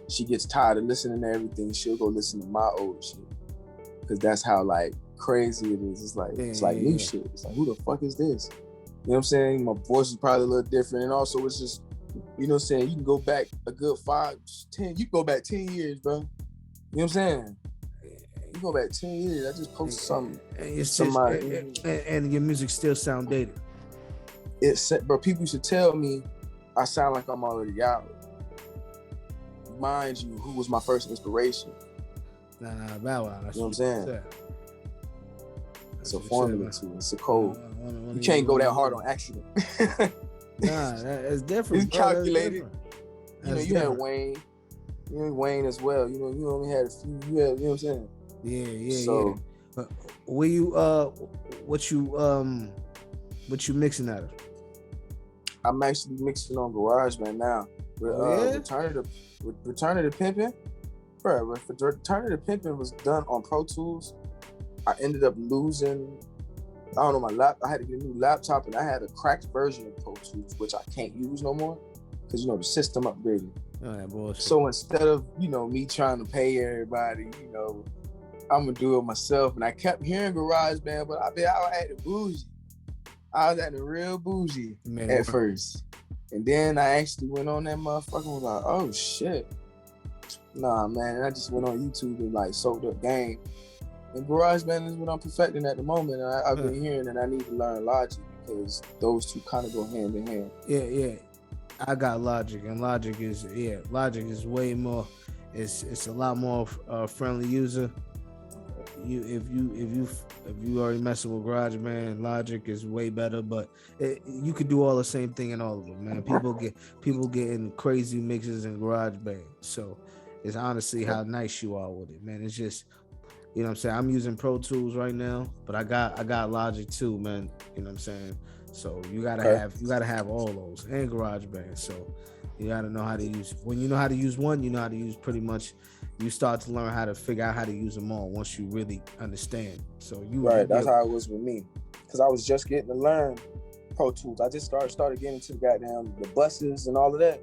[SPEAKER 4] she gets tired of listening to everything, she'll go listen to my old shit. Because that's how, like, crazy it is. It's like new shit. It's like, who the fuck is this? You know what I'm saying? My voice is probably a little different, and also it's just You know what I'm saying? You can go back a good 5, 10. You can go back 10 years, bro. You know what I'm saying? You go back 10 years. I just posted something.
[SPEAKER 3] And your music still sound dated.
[SPEAKER 4] Bro, people should tell me I sound like I'm already out. Mind you, who was my first inspiration?
[SPEAKER 3] Nah, Bow Wow.
[SPEAKER 4] You know what I'm saying? It's a formula too. It's a code. You can't go that hard on accident.
[SPEAKER 3] Nah, it's different.
[SPEAKER 4] It's calculated. You know, you had Wayne. You know Wayne as well. You know, you only had a few. You know what I'm saying?
[SPEAKER 3] Yeah.
[SPEAKER 4] So,
[SPEAKER 3] where you what you mixing out of?
[SPEAKER 4] I'm actually mixing on GarageBand now. Return to Pimpin'. Bro, Return to Pimpin' was done on Pro Tools. I ended up losing, I don't know, I had to get a new laptop, and I had a cracked version of Pro Tools, which I can't use no more because, you know, the system upgraded.
[SPEAKER 3] Oh, yeah, bullshit.
[SPEAKER 4] So instead of, you know, me trying to pay everybody, you know, I'm going to do it myself. And I kept hearing GarageBand, but I had the bougie. I was acting real bougie at first. And then I actually went on that motherfucker and was like, oh, shit. Nah, man. And I just went on YouTube and, like, soaked up game. And GarageBand is what I'm perfecting at the moment. And I've been hearing that I need to learn Logic because those two kind of go hand in hand.
[SPEAKER 3] Yeah. I got Logic, and Logic is way more. It's a lot more friendly user. If you already messing with GarageBand, Logic is way better. But you could do all the same thing in all of them, man. People getting crazy mixes in GarageBand. So it's honestly how nice you are with it, man. It's just, you know what I'm saying? I'm using Pro Tools right now, but I got Logic too, man. You know what I'm saying? So you gotta have all those and GarageBand. So you gotta know how to use. When you know how to use one, you know how to use pretty much. You start to learn how to figure out how to use them all once you really understand. So
[SPEAKER 4] that's how it was with me, because I was just getting to learn Pro Tools. I just started getting into the buses and all of that.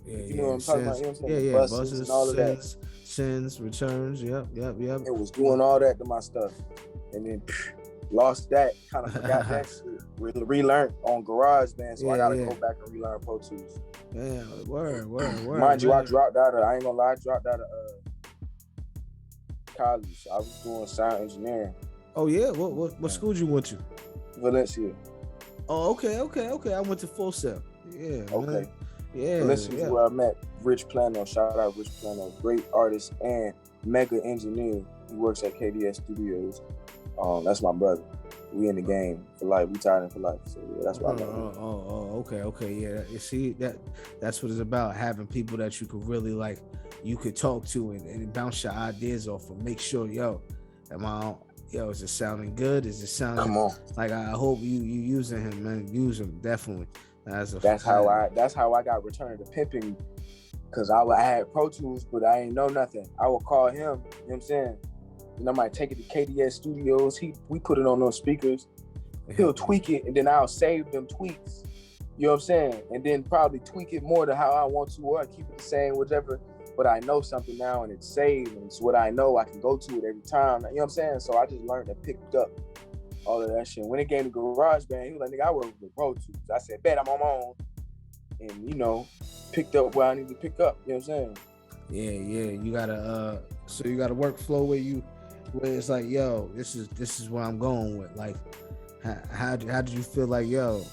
[SPEAKER 3] Yeah,
[SPEAKER 4] you know what I'm talking about? You know what I'm saying?
[SPEAKER 3] Yeah, buses and all of that. Sends, returns, yep.
[SPEAKER 4] It was doing all that to my stuff, and then lost that, kind of forgot that shit. Relearned on GarageBand, so I gotta go back and relearn Pro Tools.
[SPEAKER 3] Yeah, word.
[SPEAKER 4] Mind you, I dropped out of, I ain't gonna lie, college. I was doing sound engineering.
[SPEAKER 3] Oh yeah, what school you went to?
[SPEAKER 4] Valencia.
[SPEAKER 3] Oh, okay. I went to Full Sail. Yeah.
[SPEAKER 4] Okay.
[SPEAKER 3] Man. Yeah.
[SPEAKER 4] Valencia is where I met Rich Plano. Shout out Rich Plano, great artist and mega engineer. He works at KDS Studios. That's my brother. We in the game for life. We tied in for life. So yeah, that's why I know him.
[SPEAKER 3] Okay. Yeah. You see, that's what it's about. Having people that you could really like, you could talk to and bounce your ideas off of. Make sure, is it sounding good? Is it sounding?
[SPEAKER 4] Come on.
[SPEAKER 3] Like, I hope you using him, man. Use him definitely.
[SPEAKER 4] That's how I got Return to Pimpin', because I had Pro Tools, but I ain't know nothing. I would call him. You know what I'm saying? And I might take it to KDS Studios. We put it on those speakers. He'll tweak it, and then I'll save them tweaks. You know what I'm saying? And then probably tweak it more to how I want to, or keep it the same, whatever. But I know something now, and it's saved, and it's what I know. I can go to it every time. You know what I'm saying? So I just learned and picked up all of that shit. When it came to GarageBand, he was like, nigga, I work with Pro Tools. I said, bet, I'm on my own. And, you know, picked up where I need to pick up. You know what I'm saying?
[SPEAKER 3] Yeah. You gotta, so you got a workflow where it's like, yo, this is what I'm going with. Like, how did you feel like, yo,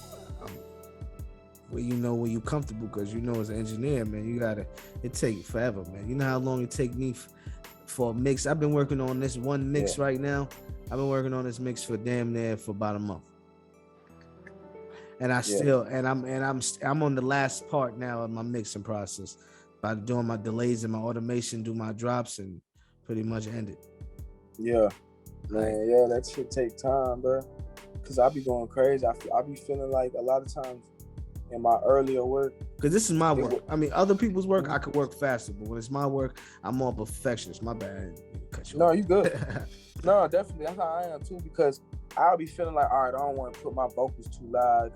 [SPEAKER 3] where you comfortable? Because as an engineer, man, it take forever, man. You know how long it take me for a mix? I've been working on this one mix right now. I've been working on this mix for damn near for about a month. And I'm on the last part now of my mixing process by doing my delays and my automation, do my drops, and pretty much end it.
[SPEAKER 4] Yeah, man. Yeah, that shit take time, bro. Cause I be going crazy. I be feeling like a lot of times in my earlier work.
[SPEAKER 3] Cause this is my work. I mean, other people's work, I could work faster, but when it's my work, I'm more perfectionist. My bad. Cut you
[SPEAKER 4] off. You good. No, definitely. That's how I am too. Because I'll be feeling like, all right, I don't want to put my vocals too loud,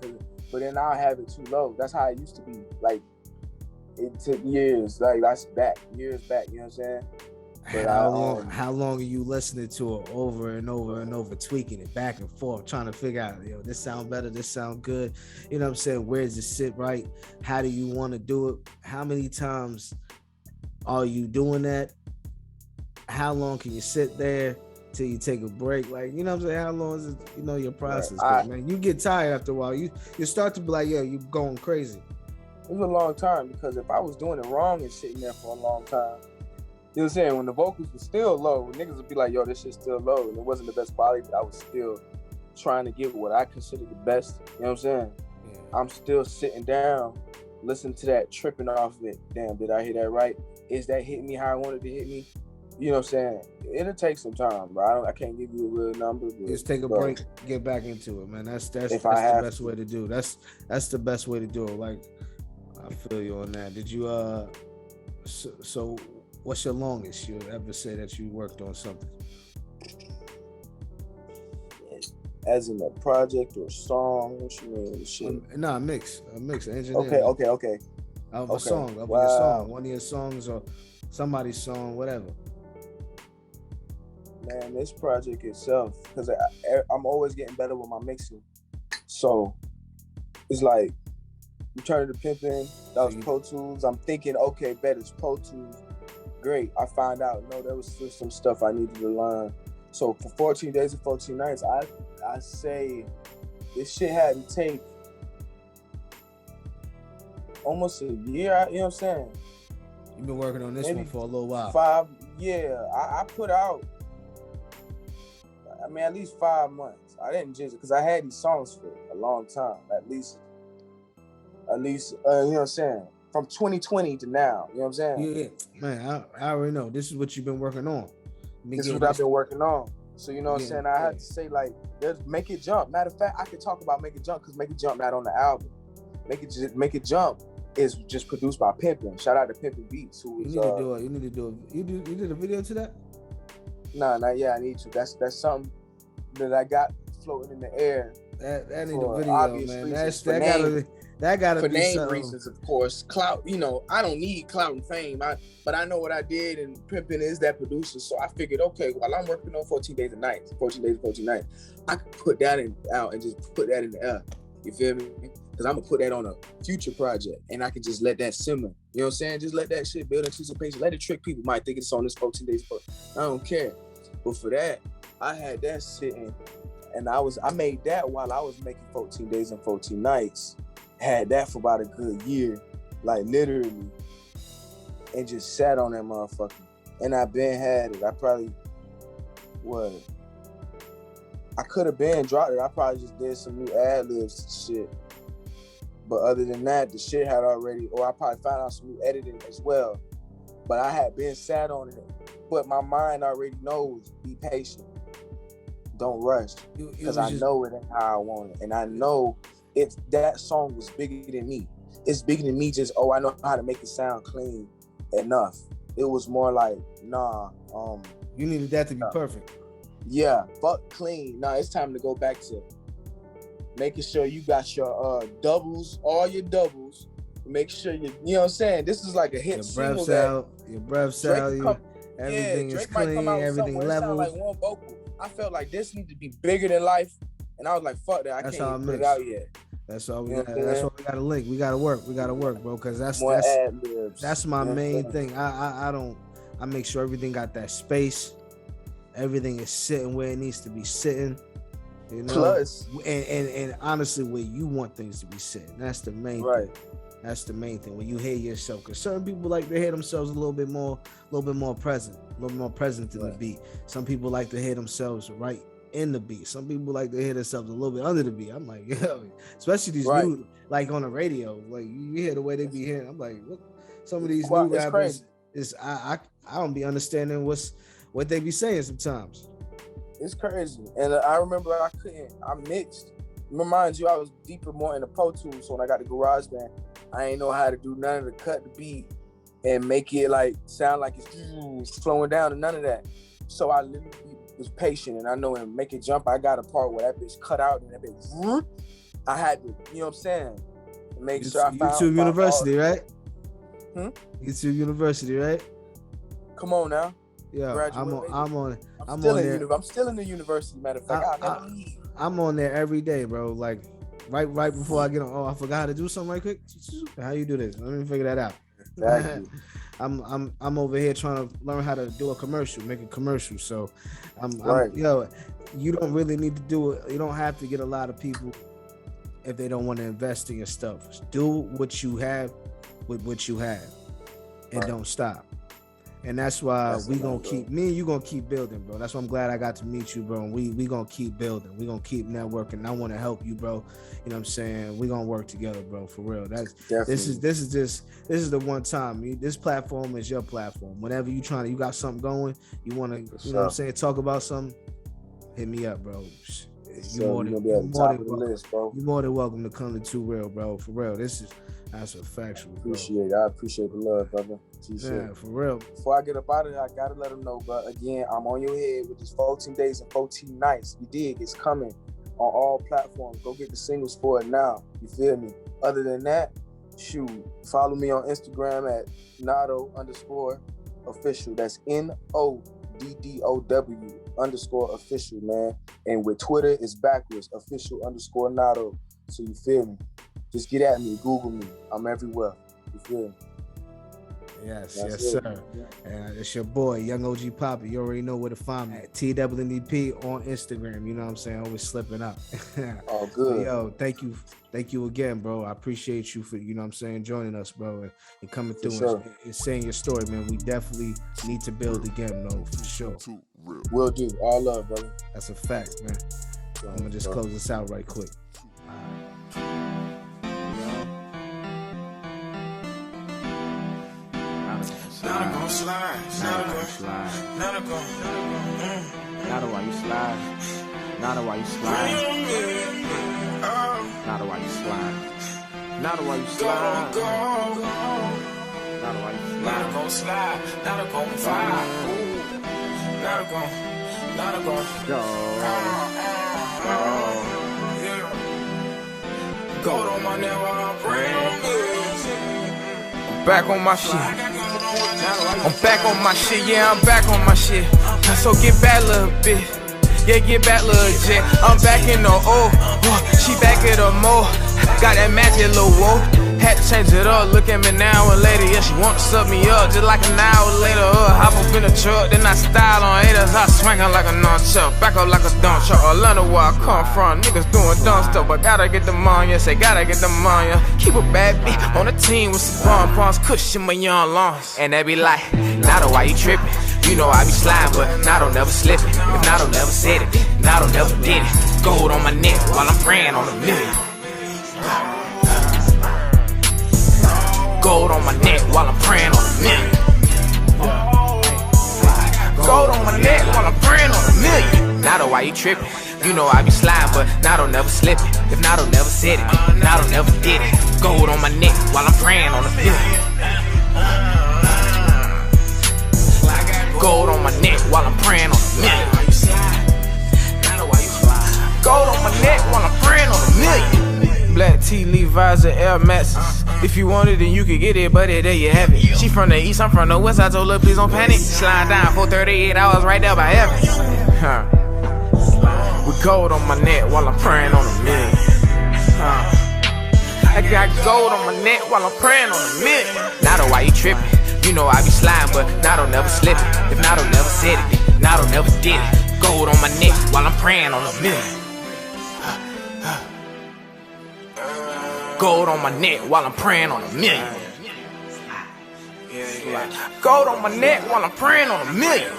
[SPEAKER 4] but then I'll have it too low. That's how it used to be. Like, it took years. Like, that's years back. You know what I'm saying? But
[SPEAKER 3] how long are you listening to it over and over and over, tweaking it back and forth, trying to figure out, this sound better, this sound good, you know what I'm saying? Where does it sit right? How do you want to do it? How many times are you doing that? How long can you sit there till you take a break? Like, you know what I'm saying? How long is it, your process? Man, you get tired after a while. You start to be like, you're going crazy.
[SPEAKER 4] It was a long time, because if I was doing it wrong and sitting there for a long time, you know what I'm saying? When the vocals were still low, niggas would be like, yo, this shit's still low. And it wasn't the best quality, but I was still trying to get what I consider the best. You know what I'm saying? Yeah. I'm still sitting down, listening to that, tripping off of it. Damn, did I hear that right? Is that hitting me how I wanted to hit me? You know what I'm saying? It'll take some time, bro. I can't give you a real number. But,
[SPEAKER 3] just take a break, get back into it, man. That's the best way to do. That's the best way to do it. Like, I feel you on that. Did you so what's your longest you ever say that you worked on something?
[SPEAKER 4] As in a project or a song? What you mean? Shit.
[SPEAKER 3] Nah, a mix. Engineering.
[SPEAKER 4] Okay.
[SPEAKER 3] Of a song, of your song, one of your songs or somebody's song, whatever.
[SPEAKER 4] Man, this project itself, because I'm always getting better with my mixing. So it's like, we turned to Pimpin', that was Pro Tools. I'm thinking, okay, bet it's Pro Tools. Great. I find out, no, there was still some stuff I needed to learn. So for 14 days and 14 nights, I say this shit had to take almost a year, you know what I'm saying?
[SPEAKER 3] You've been working on this one for a little while.
[SPEAKER 4] I put out, at least 5 months. I didn't just, because I had these songs for a long time, at least, you know what I'm saying? From 2020 to now, you know what I'm saying?
[SPEAKER 3] Yeah. Man, I already know. This is what you've been working on.
[SPEAKER 4] This is what I've been working on. So, you know what I'm saying? I had to say, like, there's Make It Jump. Matter of fact, I could talk about Make It Jump, because Make It Jump not on the album. Make It Jump is just produced by Pimpin'. Shout out to Pimpin' Beats, who is...
[SPEAKER 3] You need to do it. You did a video to that?
[SPEAKER 4] Nah, not yet. I need to. That's something that I got floating in the air.
[SPEAKER 3] That need a video, man. That gotta
[SPEAKER 4] for
[SPEAKER 3] be
[SPEAKER 4] name
[SPEAKER 3] something.
[SPEAKER 4] Reasons, of course. Clout, I don't need clout and fame. But I know what I did, and Pimpin' is that producer. So I figured, okay, while I'm working on 14 Days and 14 Nights, I could put that out and just put that in the air. You feel me? Because I'm gonna put that on a future project, and I can just let that simmer. You know what I'm saying? Just let that shit build anticipation. Let it trick people. Might think it's on this 14 Days. I don't care. But for that, I had that sitting, and I made that while I was making 14 Days and 14 Nights. Had that for about a good year, like literally, and just sat on that motherfucker. And I been had it. I probably, I could have been dropped it. I probably just did some new ad-libs and shit. But other than that, the shit had already, or I probably found out some new editing as well. But I had been sat on it. But my mind already knows, be patient. Don't rush. Because I know it ain't how I want it. And I know if that song was bigger than me. It's bigger than me just, I know how to make it sound clean enough. It was more like,
[SPEAKER 3] you needed that to be perfect.
[SPEAKER 4] Yeah, fuck clean. Nah, it's time to go back to making sure you got your doubles, all your doubles. Make sure you know what I'm saying? This is like a hit single.
[SPEAKER 3] Your breath out, everything is clean, everything level.
[SPEAKER 4] Like one vocal. I felt like this needed to be bigger than life. And I was like, fuck that, I can't even put it out yet.
[SPEAKER 3] That's all we got. That's what we got to link. We got to work, bro, because that's my main thing. I make sure everything got that space. Everything is sitting where it needs to be sitting.
[SPEAKER 4] Plus,
[SPEAKER 3] and honestly, where you want things to be sitting. That's the main thing. That's the main thing. When you hear yourself, because certain people like to hear themselves a little bit more present in the beat. Some people like to hear themselves right in the beat. Some people like to hear themselves a little bit under the beat. I'm like, especially these new, like on the radio, like you hear the way they be hearing. I'm like, what? Some of these new rappers is I don't be understanding what they be saying sometimes.
[SPEAKER 4] It's crazy. And I remember I mixed. Remind you, I was deeper more in the Pro Tools. So when I got the GarageBand, I ain't know how to do none of the cut the beat and make it like sound like it's slowing down and none of that. So I literally was patient, and I know in Make It Jump, I got a part where that bitch cut out and that bitch, I had to, you know what I'm saying? Make sure I found
[SPEAKER 3] YouTube University, right? YouTube University, right?
[SPEAKER 4] Come on now.
[SPEAKER 3] Yeah, I'm
[SPEAKER 4] still in the university. Matter of fact,
[SPEAKER 3] I'm on there every day, bro. Like right before I get on. Oh, I forgot how to do something right quick. How you do this? Let me figure that out.
[SPEAKER 4] Exactly.
[SPEAKER 3] I'm over here trying to learn how to do a commercial, make a commercial. So you don't really need to do it. You don't have to get a lot of people if they don't want to invest in your stuff. Just do what you have with what you have, and don't stop. And that's why me and you gonna keep building, bro. That's why I'm glad I got to meet you, bro. And we gonna keep building. We gonna keep networking. I want to help you, bro. You know what I'm saying? We gonna work together, bro. For real. This is the one time. This platform is your platform. Whenever you got something going, you want to, you know what I'm saying, talk about something, hit me up, bro. You're more than welcome to come to Too Real, bro. For real. That's a factual.
[SPEAKER 4] I appreciate the love, brother.
[SPEAKER 3] Yeah, for real.
[SPEAKER 4] Before I get up out of there, I gotta let them know, but again, I'm on your head with this 14 days and 14 nights. You dig? It's coming on all platforms. Go get the singles for it now. You feel me? Other than that, shoot, follow me on Instagram at Noddow_official. That's NODDOW_official, man. And with Twitter, it's backwards, official_Noddow. So you feel me? Just get at me, Google me. I'm everywhere. You feel me?
[SPEAKER 3] Yes, sir. And it's your boy, Young OG Poppy. You already know where to find me at TWNDP on Instagram. You know what I'm saying? Always slipping up.
[SPEAKER 4] Oh, good.
[SPEAKER 3] Yo, thank you again, bro. I appreciate you for, you know what I'm saying, joining us, bro, and coming through and saying your story, man. We definitely need to build again, though, for sure.
[SPEAKER 4] Will do. All love, brother.
[SPEAKER 3] That's a fact, man. I'm gonna just close this out right quick.
[SPEAKER 2] Noddow gon' slide, Noddow gon' slide, Noddow gon', Noddow while you slide, Noddow while you slide, Noddow while you slide, Noddow while you slide, Noddow while you slide, Noddow gon' slide, Noddow gon' vibe, Noddow gon' go, gold on my neck while I'm praying. Back on my shit. I'm back on my shit, yeah, I'm back on my shit. So get back, little bitch. Yeah, get back, little jet. I'm back in the O. She back at the mo. Got that magic little whoa. Had to change it up. Look at me now and later. Yeah, she want to sub me up. Just like an hour later. Hop up in the truck. Then I style on haters. I swing her like a nunchuck. Back up like a dump truck. Atlanta where I come from. Niggas doing dumb stuff. But gotta get them on ya. Say gotta get them on ya. Keep a bad bitch on the team with some pom-poms. Cushion my young lungs. And they be like, Noddow, why you tripping? You know I be sliding, but Noddow never slipping. If Noddow never said it, Noddow never did it. Gold on my neck while I'm praying on a million. Gold on my neck while I'm praying on a million. Gold on my neck while I'm praying on a million. Noddow, why you tripping? You know I be sliding, but Noddow never slipping. If Noddow never said it, Noddow never did it. Gold on my neck while I'm praying on a million. Gold on my neck while I'm praying on a million. Gold on my neck while I'm praying on a million. Black T, Levi's, and Air Maxes. If you want it, then you can get it, but there you have it. She from the east, I'm from the west. I told her, please don't panic. Slide down for 38 hours right there by heaven. With gold on my neck while I'm praying on a million. I got gold on my neck while I'm praying on a million. Noddow, why you tripping? You know I be sliding, but Noddow never slipping. If Noddow never said it, Noddow never did it. Gold on my neck while I'm praying on a million. Gold on my neck while I'm praying on a million. Gold on my neck while I'm praying on a million.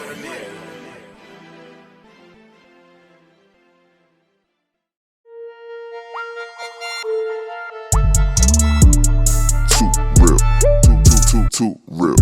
[SPEAKER 1] Too real. Too real.